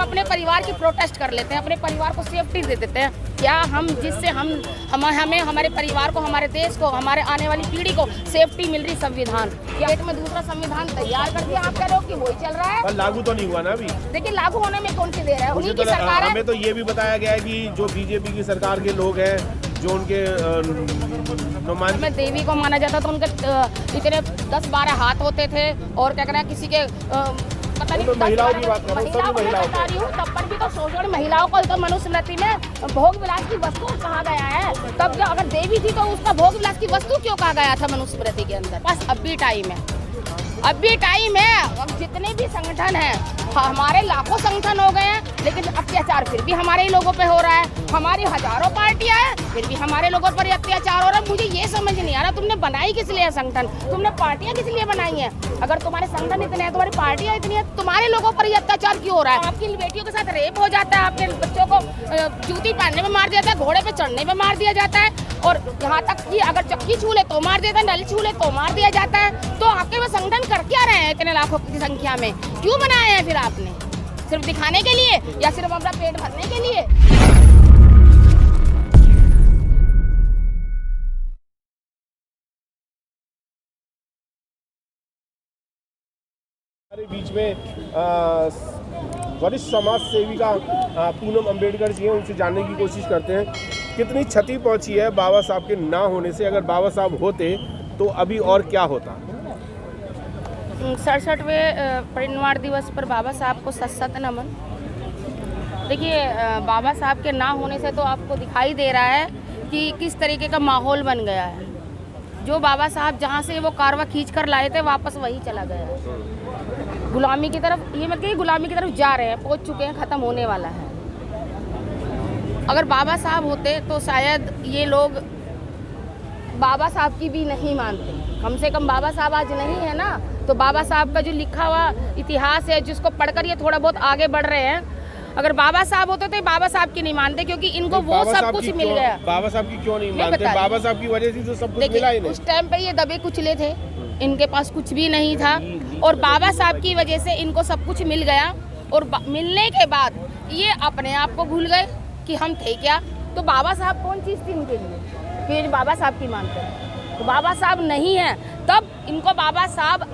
अपने परिवार की प्रोटेस्ट कर लेते हैं, अपने परिवार को सेफ्टी दे देते हैं। क्या हम जिससे हमें हमारे परिवार को, हमारे देश को, हमारे आने वाली पीढ़ी को सेफ्टी मिल रही संविधान, क्या एक में दूसरा संविधान तैयार कर दिया, आप कह रहे हो कि वही चल रहा है? पर लागू तो नहीं हुआ ना अभी। देखिए लागू होने में कौन सी देर है, उन्हीं की सरकार है। हमें तो ये भी बताया गया है कि जो बीजेपी की सरकार के लोग हैं, जो उनके में देवी को माना जाता तो उनके इतने 10-12 हाथ होते थे, और क्या कहना किसी के पता नहीं, महिलाओं की बात कर रही हूँ, तब पर भी तो शोषण महिलाओं को तो मनुस्मृति में भोग विलास की वस्तु कहा गया है। तब क्या अगर देवी थी तो उसका भोग विलास की वस्तु क्यों कहा गया था मनुस्मृति के अंदर? बस अब भी टाइम है, अब भी टाइम है। अब जितने भी संगठन हैं, हमारे लाखों संगठन हो गए हैं, लेकिन अत्याचार फिर भी हमारे ही लोगों पे हो रहा है। हमारी हजारों पार्टियां हैं, फिर भी हमारे लोगों पर अत्याचार हो रहा है। मुझे ये समझ नहीं आ रहा, तुमने बनाई किस लिए संगठन, तुमने पार्टियां किस लिए बनाई हैं? अगर तुम्हारे संगठन इतने हैं, तुम्हारी पार्टियां इतनी हैं, तुम्हारे लोगों पर ये अत्याचार क्यों हो रहा है? आपकी बेटियों के साथ रेप हो जाता है, आपके बच्चों को जूती पहनने में मार दिया जाता है, घोड़े पे चढ़ने में मार दिया जाता है, और यहाँ तक कि अगर चक्की छू ले तो मार दिया जाता है, नल छू ले तो मार दिया जाता है। तो आपके वो संगठन कर क्या रहे हैं इतने लाखों की संख्या में? क्यों बनाए हैं फिर आपने? सिर्फ दिखाने के लिए या सिर्फ अपना पेट भरने के लिए? हमारे बीच में वरिष्ठ समाज सेविका पूनम अम्बेडकर जी हैं, उनसे जानने की कोशिश करते हैं कितनी क्षति पहुंची है बाबा साहब के ना होने से। अगर बाबा साहब होते तो अभी और क्या होता? 67वें परिनिर्वाण दिवस पर बाबा साहब को सत नमन। देखिए बाबा साहब के ना होने से तो आपको दिखाई दे रहा है कि किस तरीके का माहौल बन गया है। जो बाबा साहब जहाँ से वो कारवा खींच कर लाए थे, वापस वही चला गया है गुलामी की तरफ। ये मतलब गुलामी की तरफ जा रहे हैं, पहुँच चुके हैं, ख़त्म होने वाला है। अगर बाबा साहब होते तो शायद ये लोग बाबा साहब की भी नहीं मानते। कम से कम बाबा साहब आज नहीं है ना, तो बाबा साहब का जो लिखा हुआ इतिहास है, जिसको पढ़कर ये थोड़ा बहुत आगे बढ़ रहे हैं, अगर बाबा साहब होते तो बाबा साहब की नहीं मानते, क्योंकि इनको वो सब कुछ मिल गया। बाबा साहब की क्यों नहीं मानते? बाबा साहब की वजह से तो सब कुछ मिला ही नहीं। उस टाइम पे ये दबे कुचले थे, इनके पास कुछ भी नहीं था, और बाबा साहब की वजह से इनको सब कुछ मिल गया। और मिलने के बाद ये अपने आप को भूल गए कि हम थे क्या। तो बाबा साहब कौन चीज़ थी इनके लिए कि बाबा साहब की मानते हैं? तो बाबा साहब नहीं है, तब इनको बाबा साहब,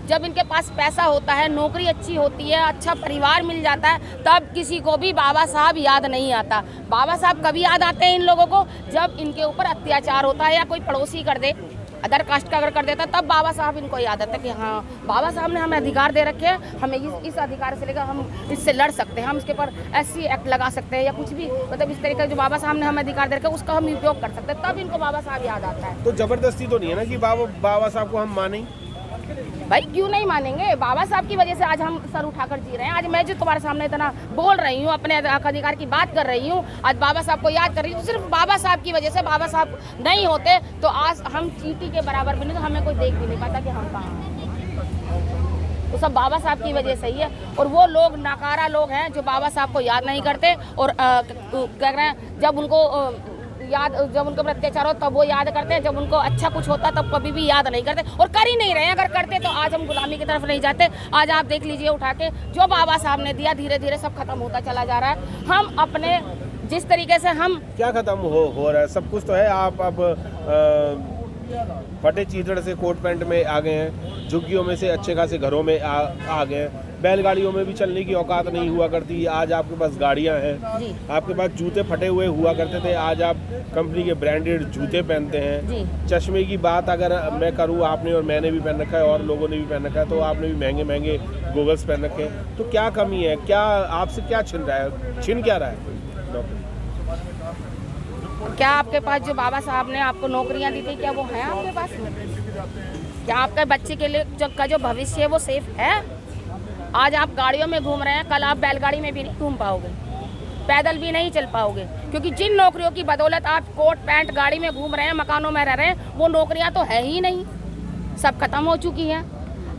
जब इनके पास पैसा होता है, नौकरी अच्छी होती है, अच्छा परिवार मिल जाता है, तब किसी को भी बाबा साहब याद नहीं आता। बाबा साहब कभी याद आते हैं इन लोगों को? जब इनके ऊपर अत्याचार होता है या कोई पड़ोसी कर दे, अदर कास्ट का अगर कर देता, तब बाबा साहब इनको याद आता है कि हाँ बाबा साहब ने हमें अधिकार दे रखे हैं, हमें इस अधिकार से लेकर हम इससे लड़ सकते हैं, हम इसके ऊपर SC एक्ट लगा सकते हैं, या कुछ भी मतलब इस तरीके जो बाबा साहब ने हमें अधिकार दे रखे हैं उसका हम उपयोग कर सकते हैं, तब इनको बाबा साहब याद आता है। तो जबरदस्ती तो नहीं है ना कि बाबा साहब को हम माने? भाई क्यों नहीं मानेंगे? बाबा साहब की वजह से आज हम सर उठाकर जी रहे हैं। आज मैं जो तुम्हारे सामने इतना बोल रही हूँ, अपने अधिकार की बात कर रही हूँ, आज बाबा साहब को याद कर रही हूँ, तो सिर्फ बाबा साहब की वजह से। बाबा साहब नहीं होते तो आज हम चींटी के बराबर भी नहीं, तो हमें कोई देख भी नहीं पाता कि हम कहाँ हैं। तो सब बाबा साहब की वजह से ही है। और वो लोग नाकारा लोग हैं जो बाबा साहब को याद नहीं करते, और क्या कह रहे हैं, जब उनके ऊपर अत्याचार हो तब वो याद करते हैं, जब उनको अच्छा कुछ होता है तब कभी भी याद नहीं करते, और कर ही नहीं रहे। अगर करते तो आज हम गुलामी की तरफ नहीं जाते। आज आप देख लीजिए उठा के, जो बाबा साहब ने दिया धीरे धीरे सब खत्म होता चला जा रहा है। हम अपने जिस तरीके से हम क्या खत्म हो रहा है? सब कुछ तो है। आप अब फटे चीथड़ से कोट पैंट में आ गए हैं, झुग्गियों में से अच्छे खासे घरों में आ गए हैं, बैलगाड़ियों में भी चलने की औकात नहीं हुआ करती, आज आपके पास गाड़ियां हैं। आपके पास जूते फटे हुए हुआ करते थे, आज आप कंपनी के ब्रांडेड जूते पहनते हैं। चश्मे की बात अगर मैं करूं, आपने और मैंने भी पहन रखा है और लोगों ने भी पहन रखा है, तो आपने भी महंगे महंगे गोगल्स पहन रखे हैं। तो क्या कमी है? क्या आपसे क्या छिन रहा है? छिन क्या रहा है? क्या आपके पास जो बाबा साहब ने आपको नौकरियां दी थी, क्या वो है आपके पास? क्या आपके बच्चे के लिए जो भविष्य है वो सेफ है? आज आप गाड़ियों में घूम रहे हैं, कल आप बैलगाड़ी में भी नहीं घूम पाओगे, पैदल भी नहीं चल पाओगे, क्योंकि जिन नौकरियों की बदौलत आप कोट पैंट गाड़ी में घूम रहे हैं, मकानों में रह रहे हैं, वो नौकरियां तो है ही नहीं, सब खत्म हो चुकी हैं।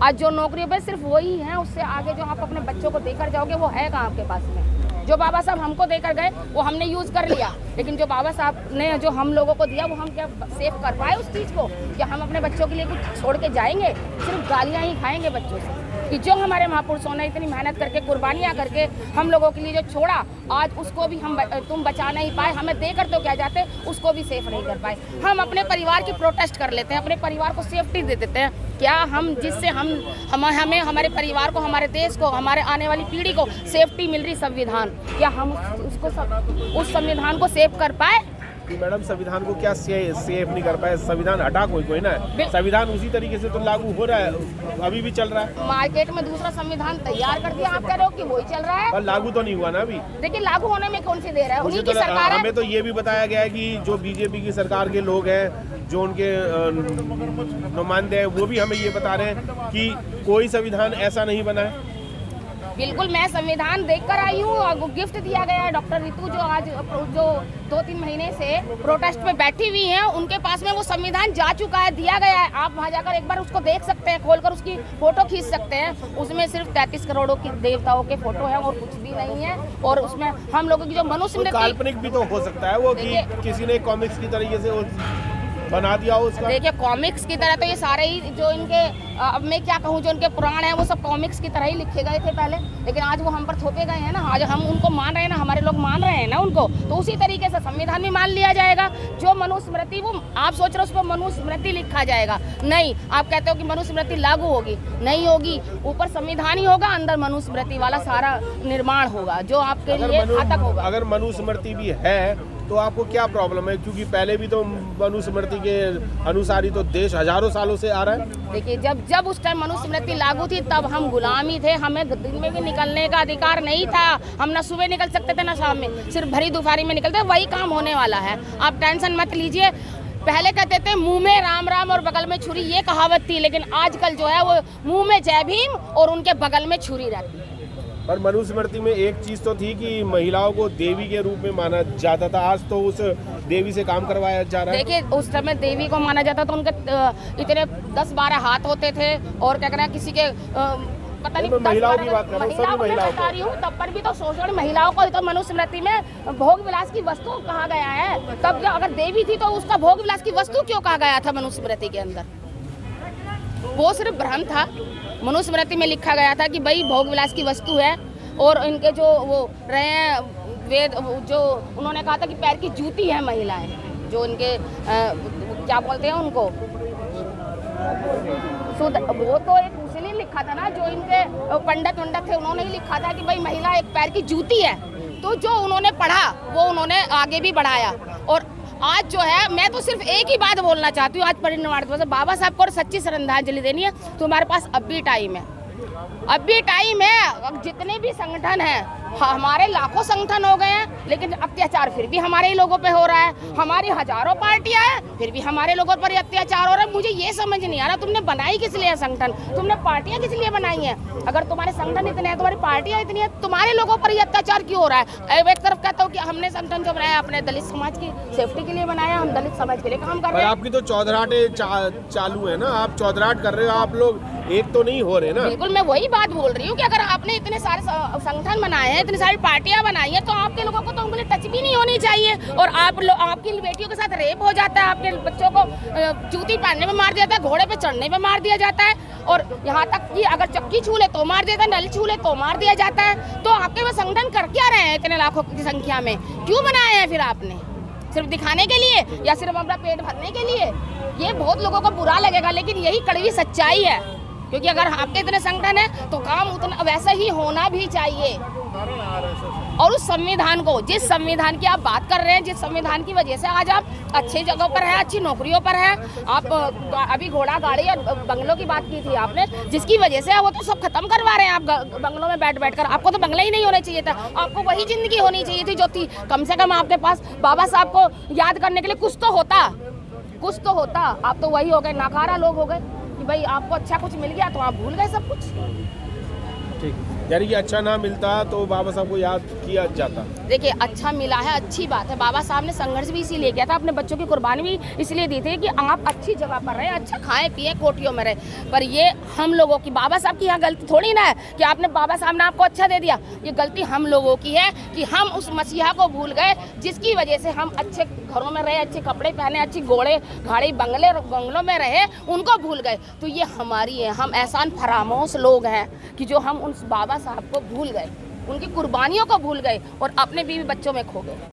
आज जो नौकरियों पे सिर्फ वही है, उससे आगे जो आप अपने बच्चों को देकर जाओगे वो है कहाँ आपके पास में? जो बाबा साहब हमको देकर गए वो हमने यूज़ कर लिया, लेकिन जो बाबा साहब ने जो हम लोगों को दिया वो हम क्या सेव कर पाए उस चीज़ को? क्या हम अपने बच्चों के लिए कुछ छोड़ के जाएंगे? सिर्फ गालियाँ ही खाएंगे बच्चों से। कि जो हमारे महापुरुषों ने इतनी मेहनत करके कुर्बानियाँ करके हम लोगों के लिए जो छोड़ा, आज उसको भी हम तुम बचा नहीं पाए। हमें देकर तो क्या जाते, उसको भी सेफ नहीं कर पाए। हम अपने परिवार की प्रोटेस्ट कर लेते हैं, अपने परिवार को सेफ्टी दे देते हैं। क्या हम जिससे हमें हमारे परिवार को, हमारे देश को, हमारे आने वाली पीढ़ी को सेफ्टी मिल रही संविधान, क्या हम उस संविधान को सेव कर पाए? कि मैडम संविधान को क्या सेफ नहीं कर पाए? संविधान हटा कोई ना है, संविधान उसी तरीके से तो लागू हो रहा है, अभी भी चल रहा है। मार्केट में दूसरा संविधान तैयार कर दिया, आप कह रहे हो कि वही चल रहा है, पर लागू तो नहीं हुआ ना अभी। देखिए लागू होने में कौन सी देर है, उन्हीं की सरकार है। हमें तो ये भी बताया गया है कि जो बीजेपी की सरकार के लोग हैं, जो उनके नुमाइंदे हैं, वो भी हमें ये बता रहे हैं कि कोई संविधान ऐसा नहीं बना है। बिल्कुल, मैं संविधान देखकर आई हूँ और गिफ्ट दिया गया है। डॉक्टर रितु जो आज जो 2-3 महीने से प्रोटेस्ट पे बैठी हुई हैं, उनके पास में वो संविधान जा चुका है, दिया गया है। आप वहाँ जाकर एक बार उसको देख सकते हैं, खोलकर उसकी फोटो खींच सकते हैं। उसमें सिर्फ 33 करोड़ों की देवताओं के फोटो है और कुछ भी नहीं है। और उसमें हम लोगों की जो मनुष्य काल्पनिक भी तो हो सकता है वो, कि किसी ने कॉमिक्स की तरीके से बना दिया हो उसका। देखिए कॉमिक्स की तरह तो ये सारे ही जो इनके अब मैं क्या कहूँ, जो इनके पुराण हैं वो सब कॉमिक्स की तरह ही लिखे गए थे पहले, लेकिन आज वो हम पर थोपे गए हैं ना। आज हम उनको मान रहे हैं ना, हमारे लोग मान रहे हैं ना उनको, तो उसी तरीके से संविधान भी मान लिया जाएगा। जो मनुस्मृति, वो आप सोच रहे हो उस पर मनुस्मृति लिखा जाएगा, नहीं। आप कहते हो कि मनुस्मृति लागू होगी, नहीं होगी। ऊपर संविधान ही होगा, अंदर मनुस्मृति वाला सारा निर्माण होगा जो आपके लिए घातक होगा। अगर मनुस्मृति भी है तो आपको क्या प्रॉब्लम है? क्योंकि पहले भी तो मनुस्मृति के अनुसार ही तो देश हजारों सालों से आ रहा है। देखिए जब उस टाइम मनुस्मृति लागू थी तब हम गुलामी थे, हमें दिन में भी निकलने का अधिकार नहीं था। हम ना सुबह निकल सकते थे ना शाम में, सिर्फ भरी दोपहरी में निकलते। वही काम होने वाला है, आप टेंशन मत लीजिए। पहले कहते थे मुंह में राम राम और बगल में छुरी, ये कहावत थी, लेकिन आजकल जो है वो मुंह में जय भीम और उनके बगल में छुरी रहती है। पर मनुस्मृति में एक चीज तो थी कि महिलाओं को देवी के रूप में माना जाता था, आज तो उस देवी से काम करवाया जा रहा है। देखिए उस समय देवी को माना जाता था, उनके इतने 10-12 हाथ होते थे और क्या कहना किसी के पता नहीं। महिलाओं की बात कर रहा हूँ, महिलाओं बता रही हूँ, तब पर भी तो शोषण महिलाओं को तो मनुस्मृति में भोग विलास की वस्तु कहा गया है। तब जो अगर देवी थी तो उसका भोग विलास की वस्तु क्यों कहा गया था मनुस्मृति के अंदर? वो सिर्फ भ्रम था। मनुस्मृति में लिखा गया था कि भाई भोग विलास की वस्तु है। और इनके जो वो रहे हैं वेद, जो उन्होंने कहा था कि पैर की जूती है महिलाएं, जो इनके क्या बोलते हैं उनको, वो तो एक इसलिए लिखा था ना, जो इनके पंडित थे उन्होंने ही लिखा था कि भाई महिला एक पैर की जूती है। तो जो उन्होंने पढ़ा वो उन्होंने आगे भी बढ़ाया। और आज जो है, मैं तो सिर्फ एक ही बात बोलना चाहती हूँ, आज परिनिर्वाण दिवस है, बाबा साहब को और सच्ची श्रद्धांजलि देनी है तो हमारे पास अब भी टाइम है, अब भी टाइम है। जितने भी संगठन हैं, हमारे लाखों संगठन हो गए हैं, लेकिन अत्याचार फिर भी हमारे ही लोगों पे हो रहा है। हमारी हजारों पार्टियां हैं, फिर भी हमारे लोगों पर अत्याचार हो रहा है। मुझे ये समझ नहीं आ रहा, तुमने बनाई किस लिए संगठन, तुमने पार्टियां किस लिए बनाई हैं? अगर तुम्हारे संगठन इतने हैं, तुम्हारी पार्टियां इतनी हैं, तुम्हारे लोगों पर ही अत्याचार क्यों हो रहा है? एक तरफ कहता हूँ कि हमने संगठन जो बनाया अपने दलित समाज की सेफ्टी के लिए बनाया, हम दलित समाज के लिए काम कर रहे हैं। आपकी तो चौधराटे चालू है ना, आप चौधराट कर रहे हो, आप लोग एक तो नहीं हो रहे ना। बिल्कुल, मैं वही बात बोल रही हूँ कि अगर आपने इतने सारे संगठन बनाए हैं, इतनी सारी पार्टियां बनाई हैं, तो आपके लोगों को तो उंगली टच भी नहीं होनी चाहिए। और आपकी बेटियों के साथ रेप हो जाता है, आपके बच्चों को जूती पहनने में मार दिया जाता है, घोड़े पे चढ़ने में मार दिया जाता है, और यहाँ तक कि अगर चक्की छू ले तो मार देता है, नल छू ले तो मार दिया जाता है। तो आपके वो संगठन कर क्या रहे हैं इतने लाखों की संख्या में? क्यों बनाए हैं फिर आपने? सिर्फ दिखाने के लिए या सिर्फ अपना पेट भरने के लिए? ये बहुत लोगों को बुरा लगेगा, लेकिन यही कड़वी सच्चाई है। क्योंकि अगर आपके इतने संगठन है तो काम उतना वैसा ही होना भी चाहिए। और उस संविधान को, जिस संविधान की आप बात कर रहे हैं, जिस संविधान की वजह से आज आप अच्छी जगहों पर है, अच्छी नौकरियों पर है, आप अभी घोड़ा गाड़ी और बंगलों की बात की थी आपने, जिसकी वजह से वो तो सब खत्म करवा रहे हैं आप बंगलों में बैठ कर। आपको तो बंगला ही नहीं होना चाहिए था, आपको वही जिंदगी होनी चाहिए थी जो थी। कम से कम आपके पास बाबा साहब को याद करने के लिए कुछ तो होता, कुछ तो होता। आप तो वही हो गए, नाकारा लोग हो गए कि भाई आपको अच्छा कुछ मिल गया तो आप भूल गए सब कुछ। ठीक। यानी कि अच्छा ना मिलता तो बाबा साहब को याद किया जाता। देखिए अच्छा मिला है, अच्छी बात है। बाबा साहब ने संघर्ष भी इसीलिए किया था, अपने बच्चों की कुर्बानी भी इसलिए दी थी कि आप अच्छी जगह पर रहे, अच्छा खाएं पिए, कोटियों में रहे। पर ये हम लोगों की, बाबा साहब की यहाँ गलती थोड़ी ना है कि आपने, बाबा साहब ने आपको अच्छा दे दिया। ये गलती हम लोगों की है कि हम उस मसीहा को भूल गए, जिसकी वजह से हम अच्छे घरों में रहे, अच्छे कपड़े पहने, अच्छी घोड़े गाड़ी बंगलों में रहे, उनको भूल गए। तो ये हमारी है, हम एहसान फरामोश लोग हैं कि जो हम उन बाबा साहब को भूल गए, उनकी कुर्बानियों को भूल गए और अपने बीवी बच्चों में खो गए।